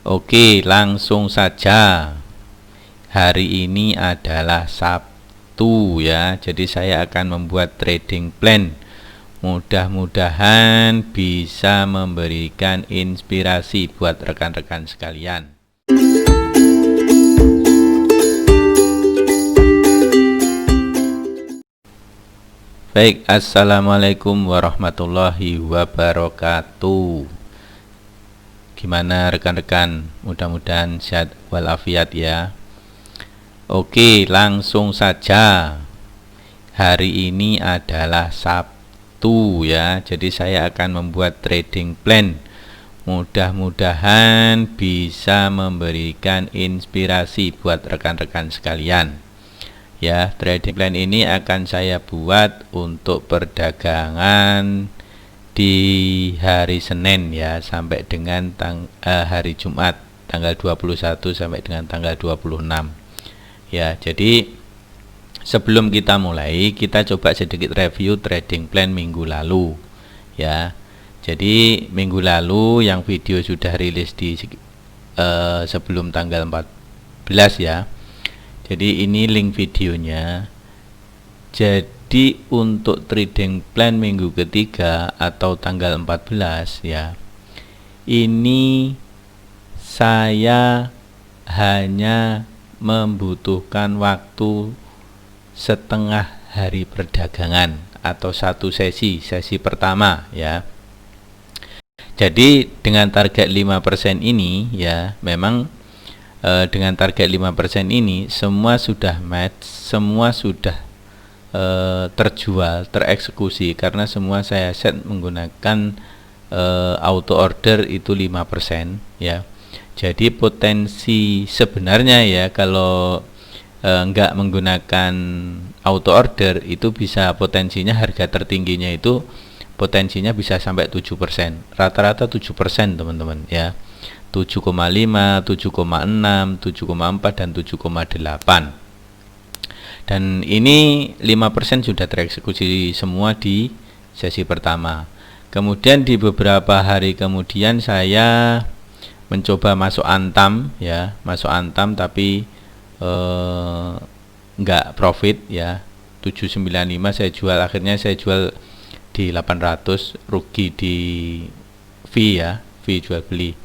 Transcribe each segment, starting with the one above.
Oke, langsung saja. Hari ini adalah Sabtu ya. Jadi saya akan membuat trading plan. Mudah-mudahan bisa memberikan inspirasi buat rekan-rekan sekalian. Baik, assalamualaikum warahmatullahi wabarakatuh. Gimana rekan-rekan? Mudah-mudahan sehat walafiat ya. Oke, langsung saja. Hari ini adalah Sabtu ya. Jadi saya akan membuat trading plan. Mudah-mudahan bisa memberikan inspirasi buat rekan-rekan sekalian. Ya, trading plan ini akan saya buat untuk perdagangan di hari Senin ya sampai dengan hari Jumat tanggal 21 sampai dengan tanggal 26 ya. Jadi sebelum kita mulai, kita coba sedikit review trading plan minggu lalu ya. Jadi minggu lalu yang video sudah rilis di sebelum tanggal 14 ya. Jadi ini link videonya. Jadi untuk trading plan minggu ketiga atau tanggal 14 ya, ini saya hanya membutuhkan waktu setengah hari perdagangan atau satu sesi pertama ya. Jadi dengan target 5% ini ya, memang dengan target 5% ini semua sudah match, semua sudah terjual, tereksekusi, karena semua saya set menggunakan auto order itu 5% ya. Jadi potensi sebenarnya ya, kalau enggak menggunakan auto order itu bisa potensinya harga tertingginya itu potensinya bisa sampai 7%, rata-rata 7% teman-teman ya. 7,5, 7,6, 7,4 dan 7,8. Dan ini 5% sudah tereksekusi semua di sesi pertama. Kemudian di beberapa hari kemudian saya mencoba masuk Antam ya, masuk Antam tapi enggak profit ya. 795 saya jual, akhirnya saya jual di 800, rugi di fee ya, fee jual beli.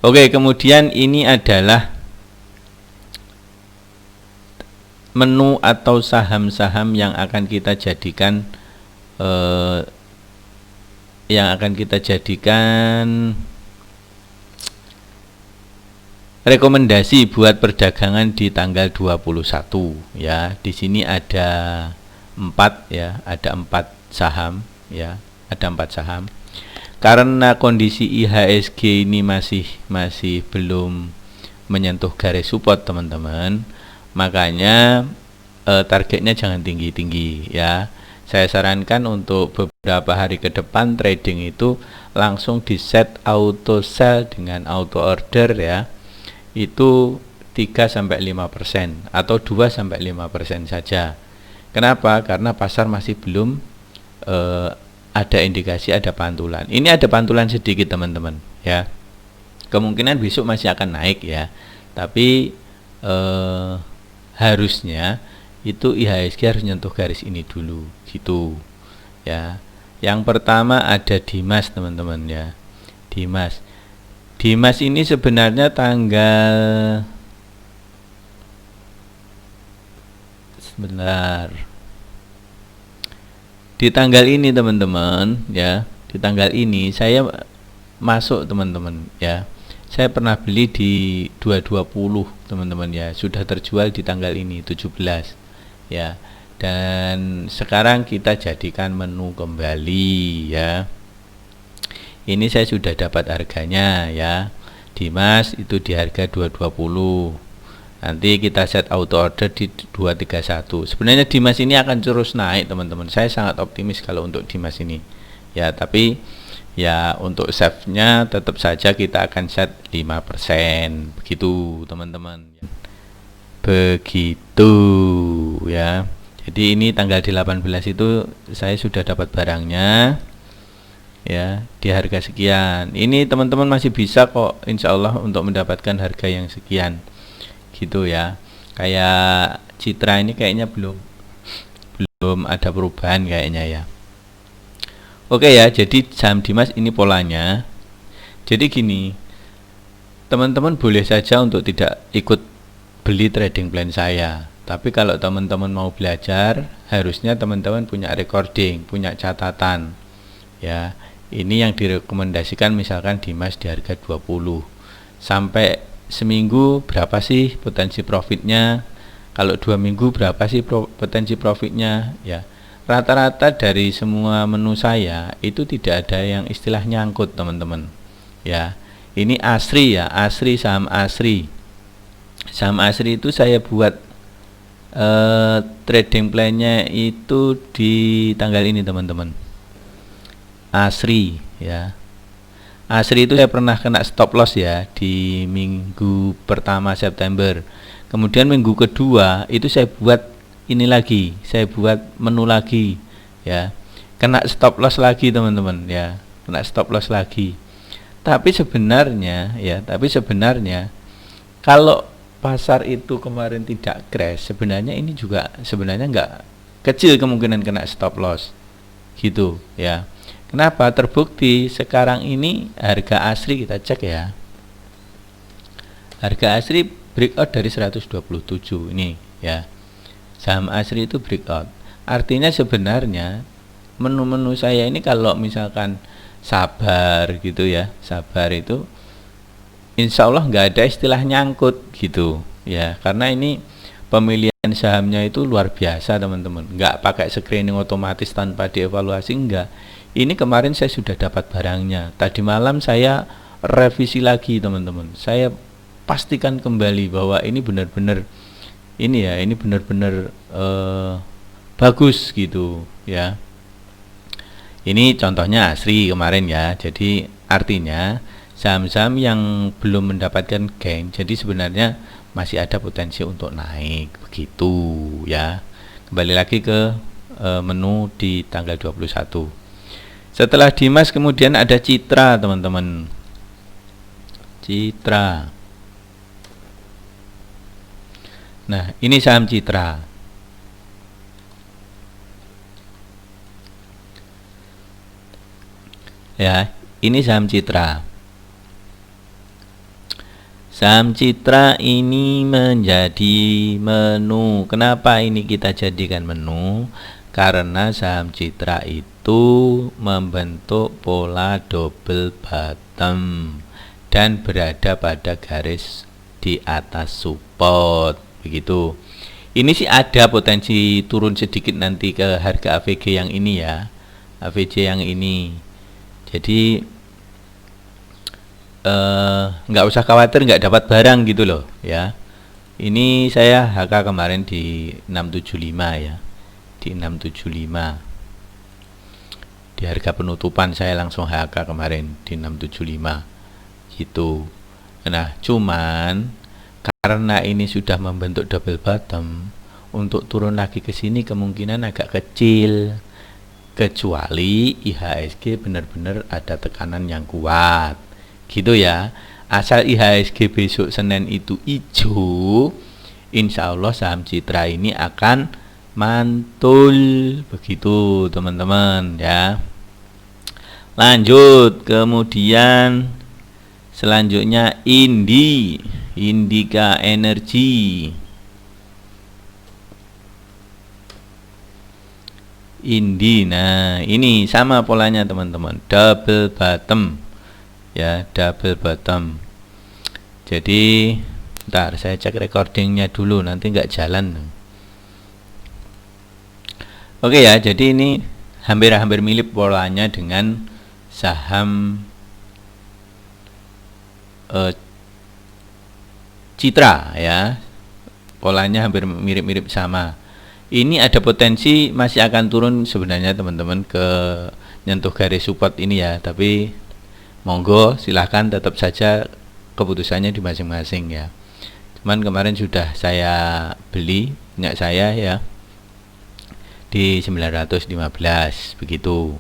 Oke, kemudian ini adalah menu atau saham-saham yang akan kita jadikan rekomendasi buat perdagangan di tanggal 21 ya. Di sini ada 4 ya, ada 4 saham ya, ada 4 saham. Karena kondisi IHSG ini masih belum menyentuh garis support teman-teman, makanya targetnya jangan tinggi-tinggi ya. Saya sarankan untuk beberapa hari ke depan trading itu langsung di set auto sell dengan auto order ya. Itu 3-5% atau 2-5% saja. Kenapa? Karena pasar masih belum ada indikasi ada pantulan. Ini ada pantulan sedikit teman-teman ya. Kemungkinan besok masih akan naik ya. Tapi harusnya itu IHSG harus nyentuh garis ini dulu gitu ya. Yang pertama ada Dimas teman-teman ya. Dimas ini sebenarnya di tanggal ini teman-teman ya, di tanggal ini saya masuk teman-teman ya. Saya pernah beli di 220 teman-teman ya, sudah terjual di tanggal ini 17 ya. Dan sekarang kita jadikan menu kembali ya. Ini saya sudah dapat harganya ya. Dimas itu di harga 220. Nanti kita set auto order di 231. Sebenarnya Dimas ini akan terus naik teman-teman. Saya sangat optimis kalau untuk Dimas ini ya, tapi ya untuk save-nya tetap saja kita akan set 5%. Begitu teman-teman. Begitu ya. Jadi ini tanggal 18 itu saya sudah dapat barangnya. ya di harga sekian. Ini teman-teman masih bisa kok insya Allah untuk mendapatkan harga yang sekian gitu ya. Kayak Citra ini kayaknya belum ada perubahan kayaknya ya. Oke ya, jadi saham Dimas ini polanya. Jadi gini, teman-teman boleh saja untuk tidak ikut beli trading plan saya. Tapi kalau teman-teman mau belajar, harusnya teman-teman punya recording, punya catatan. Ya, ini yang direkomendasikan misalkan Dimas di harga 20. Sampai seminggu berapa sih potensi profitnya? Kalau 2 minggu berapa sih potensi profitnya? Ya, rata-rata dari semua menu saya itu tidak ada yang istilah nyangkut teman-teman ya. Ini asri ya, asri, saham asri. Saham asri itu saya buat trading plan-nya itu di tanggal ini teman-teman, asri ya. Asri itu saya pernah kena stop loss ya di minggu pertama September. Kemudian minggu kedua itu saya buat ini lagi, saya buat menu lagi ya, kena stop loss lagi teman-teman ya, kena stop loss lagi. Tapi sebenarnya kalau pasar itu kemarin tidak crash, sebenarnya ini juga sebenarnya nggak kecil kemungkinan kena stop loss gitu ya. Kenapa? Terbukti sekarang ini harga asri, kita cek ya, harga asri breakout dari 127 ini ya. Saham asri itu breakout. Artinya sebenarnya menu-menu saya ini kalau misalkan sabar gitu ya, sabar itu insya Allah nggak ada istilah nyangkut gitu ya. Karena ini pemilihan sahamnya itu luar biasa teman-teman, nggak pakai screening otomatis tanpa dievaluasi, enggak. Ini kemarin saya sudah dapat barangnya, tadi malam saya revisi lagi teman-teman, saya pastikan kembali bahwa ini benar-benar ini ya, ini benar-benar bagus gitu ya. Ini contohnya asri kemarin ya. Jadi artinya saham-saham yang belum mendapatkan gain, jadi sebenarnya masih ada potensi untuk naik begitu ya. Kembali lagi ke menu di tanggal 21. Setelah Dimas kemudian ada Citra teman-teman. Citra. Nah, ini saham Citra. Ya, ini saham Citra. Saham Citra ini menjadi menu. Kenapa ini kita jadikan menu? Karena saham Citra itu membentuk pola double bottom dan berada pada garis di atas support begitu. Ini sih ada potensi turun sedikit nanti ke harga AVG yang ini ya, AVG yang ini. Jadi nggak usah khawatir nggak dapat barang gitu loh ya. Ini saya HK kemarin di 675 ya, di 675 di harga penutupan saya langsung HK kemarin di 675 gitu. Nah cuman karena ini sudah membentuk double bottom, untuk turun lagi ke sini kemungkinan agak kecil, kecuali IHSG benar-benar ada tekanan yang kuat gitu ya. Asal IHSG besok Senin itu hijau, insya Allah saham Citra ini akan mantul begitu teman-teman ya. Lanjut, kemudian selanjutnya Indika Energy. Nah ini sama polanya teman-teman, double bottom ya, double bottom. Jadi ntar saya cek recordingnya dulu, nanti nggak jalan. Oke ya, jadi ini hampir-hampir mirip polanya dengan saham Citra ya, polanya hampir mirip-mirip sama. Ini ada potensi masih akan turun sebenarnya teman-teman ke nyentuh garis support ini ya, tapi monggo silahkan, tetap saja keputusannya di masing-masing ya. Cuman kemarin sudah saya beli punya saya ya di 915 begitu.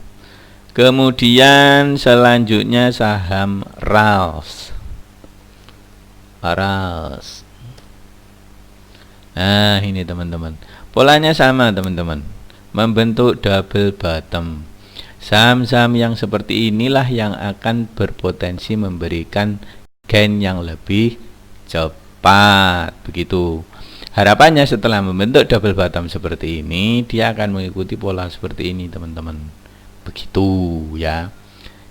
Kemudian selanjutnya saham RALS. Nah, ini teman-teman. Polanya sama, teman-teman. Membentuk double bottom. Saham-saham yang seperti inilah yang akan berpotensi memberikan gain yang lebih cepat. Begitu. Harapannya setelah membentuk double bottom seperti ini, dia akan mengikuti pola seperti ini, teman-teman. Begitu ya.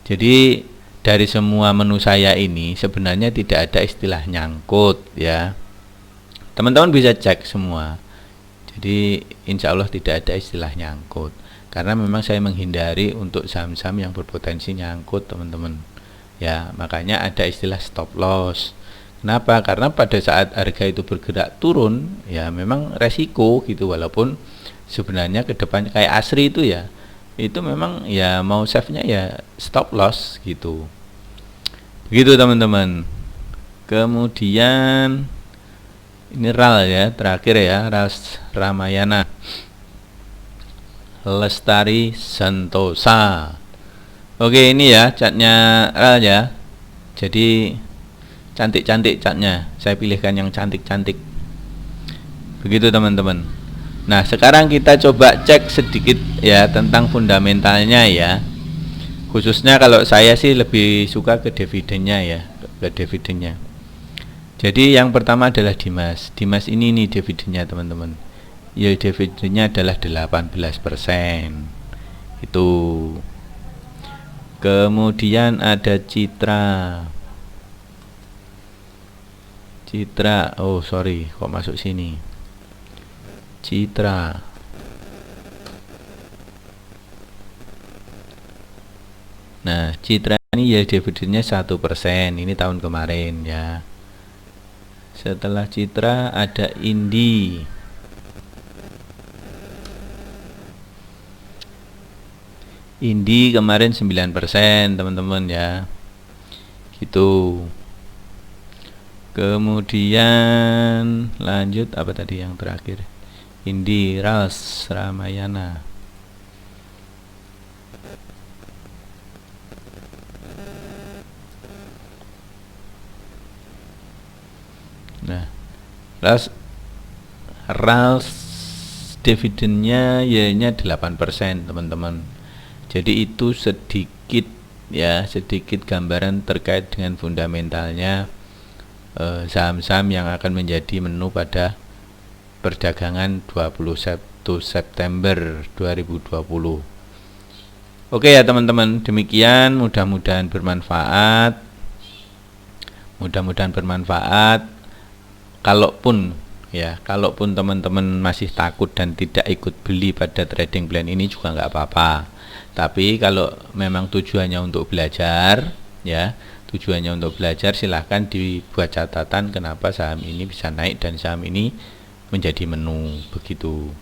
Jadi dari semua menu saya ini sebenarnya tidak ada istilah nyangkut ya. Teman-teman bisa cek semua. Jadi insya Allah tidak ada istilah nyangkut. Karena memang saya menghindari untuk saham-saham yang berpotensi nyangkut, teman-teman. Ya, makanya ada istilah stop loss. Kenapa? Karena pada saat harga itu bergerak turun, ya memang resiko gitu. Walaupun sebenarnya ke depan kayak ASRI itu ya, itu memang ya mau save-nya ya stop loss gitu. Begitu teman-teman. Kemudian ini RAL ya, terakhir ya, RALS Ramayana. Lestari Sentosa. Oke, ini ya catnya RAL ya. Jadi cantik-cantik catnya. Saya pilihkan yang cantik-cantik. Begitu teman-teman. Nah, sekarang kita coba cek sedikit ya tentang fundamentalnya ya. Khususnya kalau saya sih lebih suka ke dividennya ya, ke dividennya. Jadi yang pertama adalah Dimas. Dimas ini nih dividennya, teman-teman. Ya, dividennya adalah 18%. Itu. Kemudian ada Citra. Oh sorry, kok masuk sini. Citra. Nah, Citra ini ya dividennya 1%. Ini tahun kemarin ya. Setelah Citra ada Indi. Indi kemarin 9%, teman-teman ya. Gitu. Kemudian lanjut apa tadi yang terakhir? Indi, RALS Ramayana. Nah, RALS dividennya ya-nya 8%, teman-teman. Jadi itu sedikit ya, sedikit gambaran terkait dengan fundamentalnya saham-saham yang akan menjadi menu pada perdagangan 21 September 2020. Oke ya teman-teman, demikian, mudah-mudahan bermanfaat. Kalaupun teman-teman masih takut dan tidak ikut beli pada trading plan ini juga nggak apa-apa. Tapi kalau memang tujuannya untuk belajar ya, silahkan dibuat catatan kenapa saham ini bisa naik dan saham ini menjadi menu, begitu.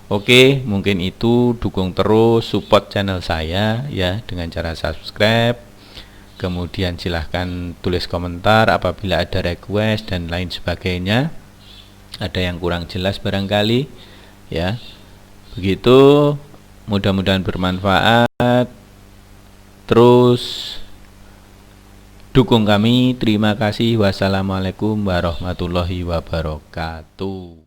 Oke, mungkin itu, dukung terus, support channel saya ya dengan cara subscribe. Kemudian silahkan tulis komentar apabila ada request dan lain sebagainya. Ada yang kurang jelas barangkali ya. Begitu, mudah-mudahan bermanfaat. Terus dukung kami. Terima kasih. Wassalamualaikum warahmatullahi wabarakatuh.